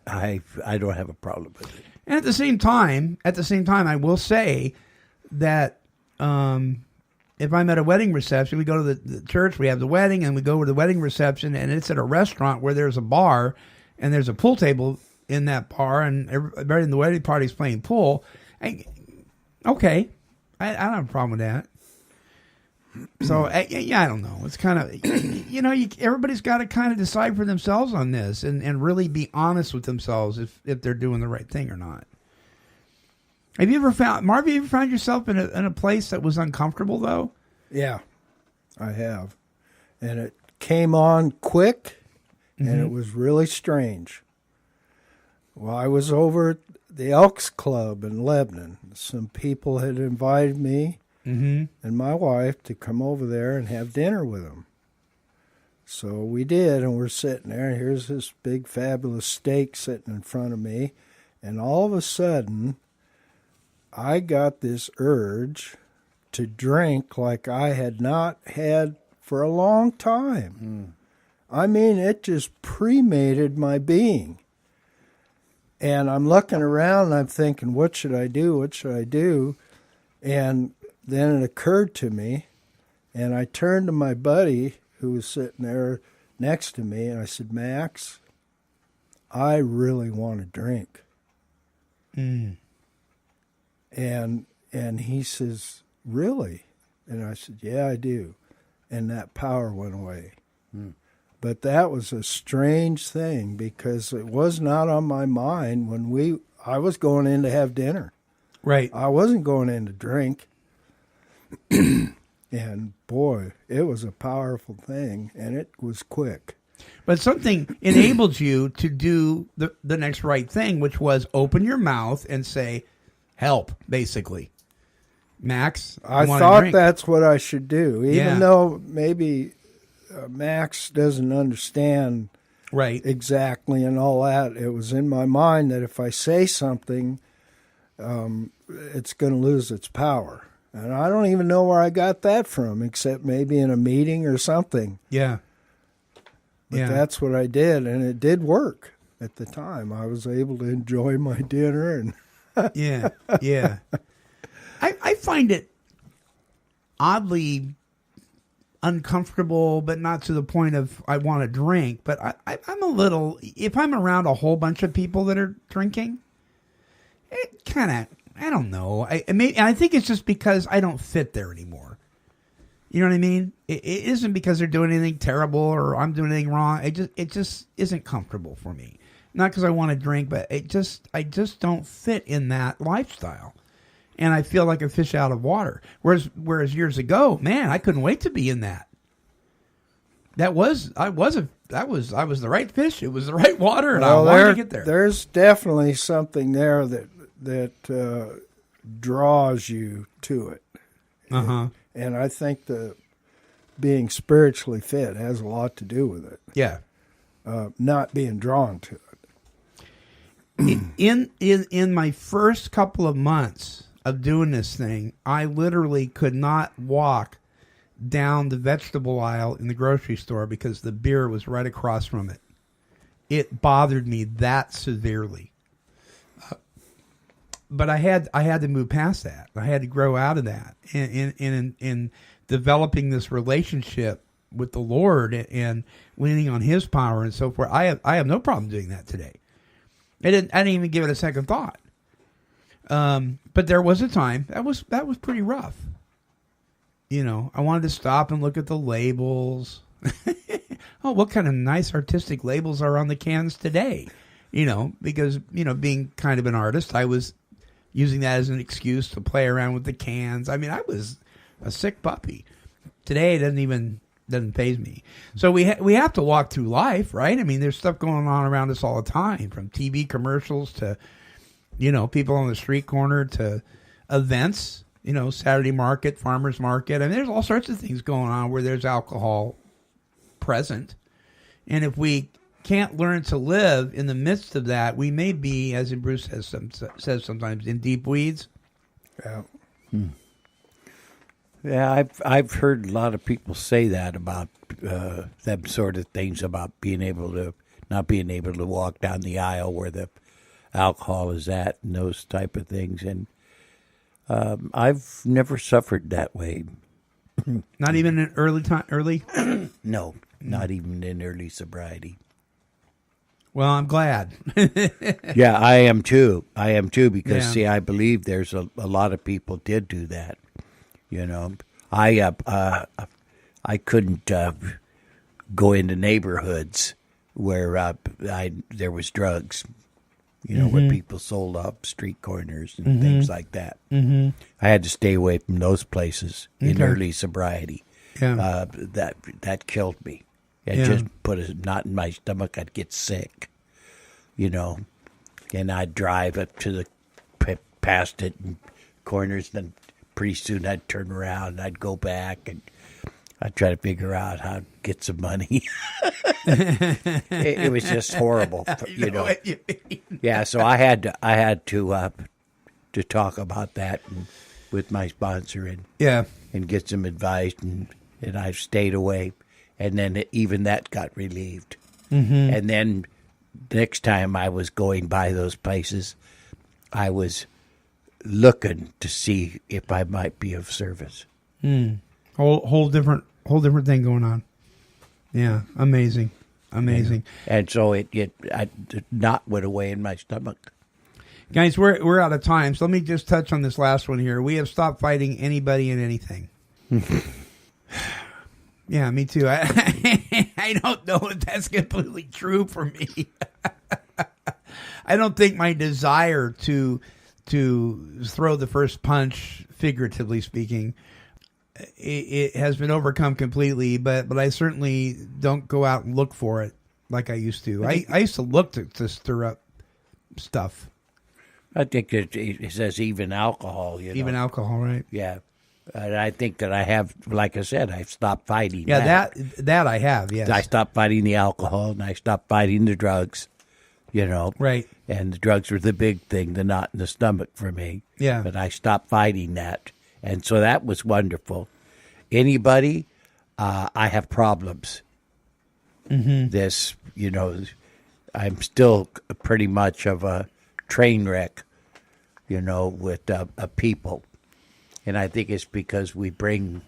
I don't have a problem with it. And at the same time, I will say that if I'm at a wedding reception, we go to the church, we have the wedding, and we go to the wedding reception, and it's at a restaurant where there's a bar, and there's a pool table in that bar, and everybody in the wedding party is playing pool. Okay, I don't have a problem with that. So, I don't know. It's kind of, everybo's got to kind of decide for themselves on this and really be honest with themselves if they're doing the right thing or not. Have you ever found yourself in a place that was uncomfortable, though? Yeah, I have. And it came on quick, and it was really strange. Well, I was over at the Elks Club in Lebanon. Some people had invited me and my wife to come over there and have dinner with them. So we did, and we're sitting there, and here's this big, fabulous steak sitting in front of me, and all of a sudden, I got this urge to drink like I had not had for a long time. I mean, it just premated my being. And I'm looking around, and I'm thinking, what should I do? What should I do? And then it occurred to me, and I turned to my buddy who was sitting there next to me, and I said, Max, I really want to drink. And he says, really? And I said, yeah, I do. And that power went away. But that was a strange thing because it was not on my mind when I was going in to have dinner. Right. I wasn't going in to drink. And boy, it was a powerful thing, and it was quick. But something enabled you to do the next right thing, which was open your mouth and say, help, basically. Max, I thought that's what I should do, even though maybe Max doesn't understand right exactly and all that. It was in my mind that if I say something, it's going to lose its power. And I don't even know where I got that from, except maybe in a meeting or something. Yeah. But that's what I did, and it did work at the time. I was able to enjoy my dinner. And yeah. I find it oddly uncomfortable, but not to the point of I want to drink. But I'm a little, if I'm around a whole bunch of people that are drinking, it kind of, I don't know. I think it's just because I don't fit there anymore. You know what I mean? It isn't because they're doing anything terrible or I'm doing anything wrong. It just isn't comfortable for me. Not because I want to drink, but I just don't fit in that lifestyle. And I feel like a fish out of water. Whereas years ago, man, I couldn't wait to be in that. I was the right fish. It was the right water, and I wanted to get there. There's definitely something there that draws you to it. And I think the being spiritually fit has a lot to do with it. Yeah. Not being drawn to it. in my first couple of months of doing this thing, I literally could not walk down the vegetable aisle in the grocery store because the beer was right across from it. It bothered me that severely. But I had to move past that. I had to grow out of that. In developing this relationship with the Lord and leaning on His power and so forth, I have no problem doing that today. I didn't even give it a second thought. But there was a time that was pretty rough. You know, I wanted to stop and look at the labels. Oh, what kind of nice artistic labels are on the cans today? You know, because, you know, being kind of an artist, I was using that as an excuse to play around with the cans. I mean, I was a sick puppy. Today, it doesn't faze me. So we have to walk through life, right? I mean, there's stuff going on around us all the time, from TV commercials to, you know, people on the street corner to events, you know, Saturday market, farmer's market. I mean, there's all sorts of things going on where there's alcohol present. And if we can't learn to live in the midst of that, we may be, as Bruce says sometimes, in deep weeds. Yeah. Yeah, I've heard a lot of people say that about them sort of things, about not being able to walk down the aisle where the alcohol is at and those type of things. And I've never suffered that way. Not even in early? No, not even in early sobriety. Well, I'm glad. Yeah, I am too. Because, see, I believe there's a lot of people did do that. You know, I couldn't go into neighborhoods where there was drugs, you know, where people sold up street corners and things like that. Mm-hmm. I had to stay away from those places in early sobriety. Yeah. That killed me. It just put a knot in my stomach. I'd get sick, you know, and I'd drive up to past it and corners, and pretty soon I'd turn around and I'd go back and I'd try to figure out how to get some money. it was just horrible, you know. What you mean. Yeah, so I had to talk about that with my sponsor and get some advice, and I stayed away, and then even that got relieved. Mm-hmm. And then next time I was going by those places, I was looking to see if I might be of service. Whole different thing going on. Yeah, amazing. And so the knot went away in my stomach. Guys, we're out of time, so let me just touch on this last one here. We have stopped fighting anybody and anything. Yeah, me too. I don't know if that's completely true for me. I don't think my desire to throw the first punch, figuratively speaking, it has been overcome completely, but I certainly don't go out and look for it like I used to. I used to look to stir up stuff. I think it says even alcohol, you know. Even alcohol, right? Yeah. And I think that I have, like I said, I've stopped fighting. Yeah, that I have, yes. I stopped fighting the alcohol, and I stopped fighting the drugs, you know. Right. And the drugs were the big thing, the knot in the stomach for me. Yeah. But I stopped fighting that. And so that was wonderful. Anybody, I have problems. Mm-hmm. This, you know, I'm still pretty much of a train wreck, you know, with people. And I think it's because we bring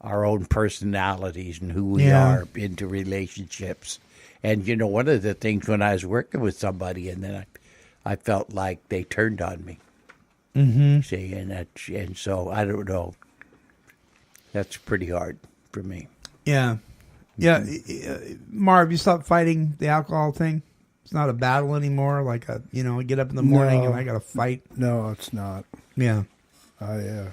our own personalities and who we are into relationships. And, you know, one of the things when I was working with somebody, and then I felt like they turned on me. Mm-hmm. See, and so I don't know. That's pretty hard for me. Yeah. Yeah. Marv, you stopped fighting the alcohol thing? It's not a battle anymore, like I get up in the morning and I got to fight. No, it's not. Yeah. I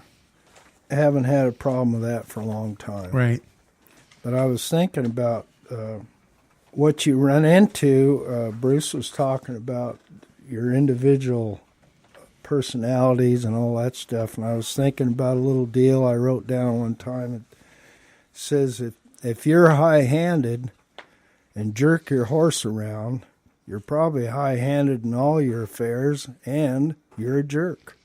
haven't had a problem with that for a long time. Right. But I was thinking about what you run into. Bruce was talking about your individual personalities and all that stuff, and I was thinking about a little deal I wrote down one time. It says if you're high-handed and jerk your horse around, you're probably high-handed in all your affairs, and you're a jerk.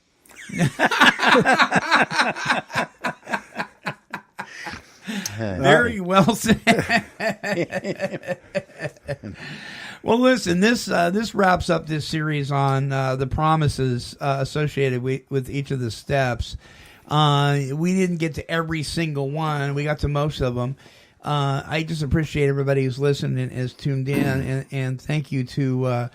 Very well said. Well, listen, this wraps up this series on the promises associated with each of the steps. We didn't get to every single one. We got to most of them. I just appreciate everybody who's listened and is tuned in, and thank you to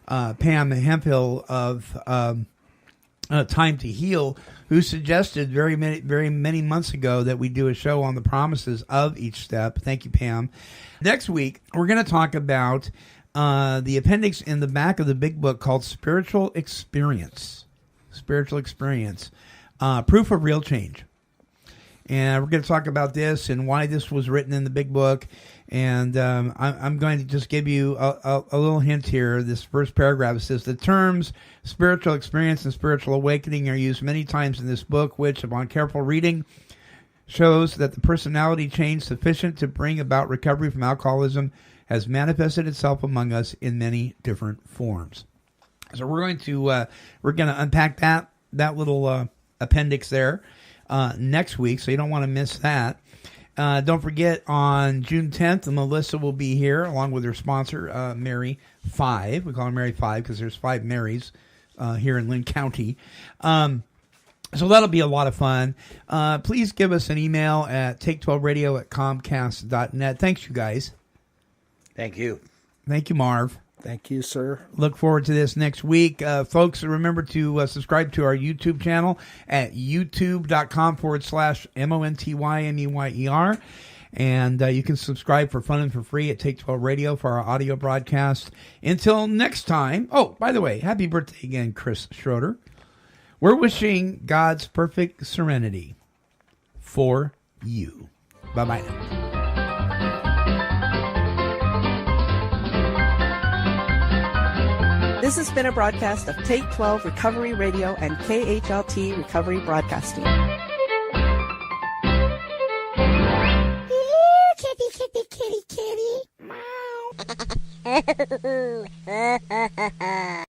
Pam Hemphill of Time to Heal, who suggested very many months ago that we do a show on the promises of each step. Thank you, Pam. Next week, we're going to talk about the appendix in the back of the big book called Spiritual Experience. Spiritual Experience. Proof of Real Change. And we're going to talk about this and why this was written in the big book. And I'm going to just give you a little hint here. This first paragraph says, the terms spiritual experience and spiritual awakening are used many times in this book, which, upon careful reading, shows that the personality change sufficient to bring about recovery from alcoholism has manifested itself among us in many different forms. So we're going to unpack that little appendix there next week, so you don't want to miss that. Don't forget, on June 10th, Melissa will be here along with her sponsor, Mary 5. We call her Mary 5 because there's 5 Marys here in Lynn County. So that'll be a lot of fun. Please give us an email at take12radio@comcast.net. Thanks, you guys. Thank you. Thank you, Marv. Thank you, sir. Look forward to this next week. Folks, remember to subscribe to our YouTube channel at youtube.com/MONTYMEYER. And you can subscribe for fun and for free at Take 12 Radio for our audio broadcast. Until next time. Oh, by the way, happy birthday again, Chris Schroeder. We're wishing God's perfect serenity for you. Bye-bye now. This has been a broadcast of Take 12 Recovery Radio and KHLT Recovery Broadcasting. Kitty, kitty, kitty, kitty. Meow.